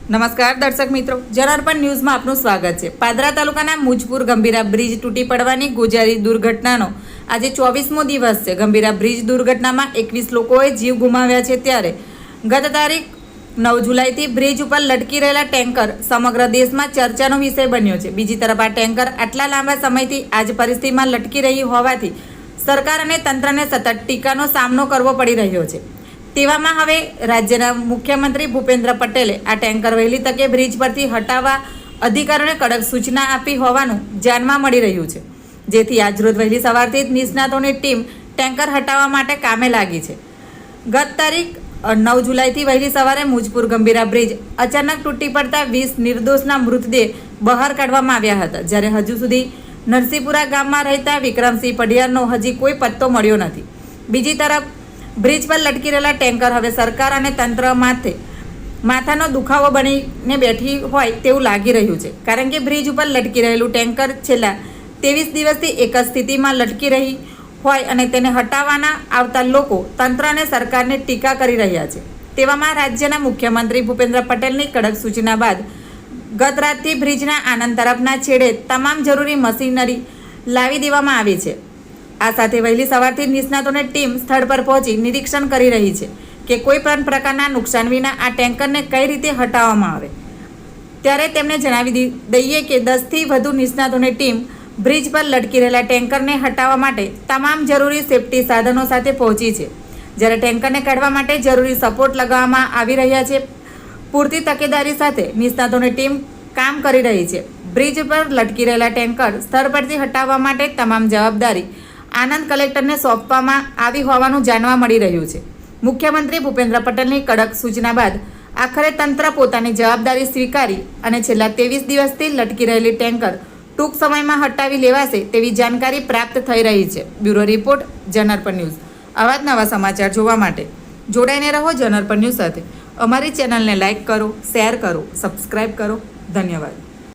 નમસ્કાર દર્શક મિત્રો, જનાર્પણ ન્યૂઝમાં આપનું સ્વાગત છે। પાદરા તાલુકાના મુજપુર ગંભીરા બ્રિજ તૂટી પડવાની ગોજારી દુર્ઘટનાનો આજે 24મો દિવસ છે। ગંભીરા બ્રિજ દુર્ઘટનામાં 21 લોકોએ જીવ ગુમાવ્યા છે, ત્યારે ગત તારીખ 9 જુલાઈથી બ્રિજ ઉપર લટકી રહેલા ટેન્કર સમગ્ર દેશમાં ચર્ચાનો વિષય બન્યો છે। બીજી તરફ આ ટેન્કર આટલા લાંબા સમયથી આ જ પરિસ્થિતિમાં લટકી રહી હોવાથી સરકાર અને તંત્રને સતત ટીકાનો સામનો કરવો પડી રહ્યો છે। તેવામાં હવે રાજ્યના મુખ્યમંત્રી ભૂપેન્દ્ર પટેલે આ ટેન્કર વહેલી તકે બ્રિજ પરથી હટાવવા અધિકારીઓને કડક સૂચના આપી હોવાનું જાણવા મળી રહ્યું છે, જેથી આજરોજ વહેલી સવારથી જ નિષ્ણાતોની ટીમ ટેન્કર હટાવવા માટે કામે લાગી છે। ગત તારીખ 9 જુલાઈથી વહેલી સવારે મુજપુર ગંભીરા બ્રિજ અચાનક તૂટી પડતા 20 નિર્દોષના મૃતદેહ બહાર કાઢવામાં આવ્યા હતા, જ્યારે હજુ સુધી નરસિંહપુરા ગામમાં રહેતા વિક્રમસિંહ પઢિયારનો હજી કોઈ પત્તો મળ્યો નથી। બીજી તરફ બ્રિજ પર લટકી રહેલા ટેન્કર હવે સરકાર અને તંત્ર માથાનો દુખાવો બનીને બેઠી હોય તેવું લાગી રહ્યું છે, કારણ કે બ્રિજ ઉપર લટકી રહેલું ટેન્કર છેલ્લા 23 દિવસથી એક જ સ્થિતિમાં લટકી રહી હોય અને તેને હટાવવાના આવતા લોકો તંત્ર અને સરકારને ટીકા કરી રહ્યા છે। તેવામાં રાજ્યના મુખ્યમંત્રી ભૂપેન્દ્ર પટેલની કડક સૂચના બાદ ગત રાતથી બ્રિજના આનંદ તરફના છેડે તમામ જરૂરી મશીનરી લાવી દેવામાં આવી છે। આ સાથે વહેલી સવારથી નિષ્ણાતોની ટીમ સ્થળ પર પહોંચી નિરીક્ષણ કરી રહી છે કે કોઈ પણ પ્રકારના નુકસાન વિના આ ટેન્કરને કઈ રીતે હટાવવામાં આવે। ત્યારે તેમણે જણાવી દઈએ કે 10થી વધુ નિષ્ણાતોની ટીમ બ્રિજ પર લટકી રહેલા ટેન્કરને હટાવવા માટે તમામ જરૂરી સેફટી સાધનો સાથે પહોંચી છે, જ્યારે ટેન્કરને કાઢવા માટે જરૂરી સપોર્ટ લગાવવામાં આવી રહ્યા છે। પૂરતી તકેદારી સાથે નિષ્ણાતોની ટીમ કામ કરી રહી છે। બ્રિજ પર લટકી રહેલા ટેન્કર સ્થળ પરથી હટાવવા માટે તમામ જવાબદારી આનંદ કલેક્ટરને સોંપવામાં આવી હોવાનું જાણવા મળી રહ્યું છે। મુખ્યમંત્રી ભૂપેન્દ્ર પટેલની કડક સૂચના બાદ આખરે તંત્ર પોતાની જવાબદારી સ્વીકારી અને છેલ્લા 23 દિવસથી લટકી રહેલી ટેન્કર ટૂંક સમયમાં હટાવી લેવાશે તેવી જાણકારી પ્રાપ્ત થઈ રહી છે। Bureau report, જનાર્પણ news. આવા જ નવા સમાચાર જોવા માટે જોડાઈને રહો જનાર્પણ ન્યૂઝ સાથે। અમારી ચેનલને લાઇક કરો, શેર કરો, સબસ્ક્રાઇબ કરો। ધન્યવાદ।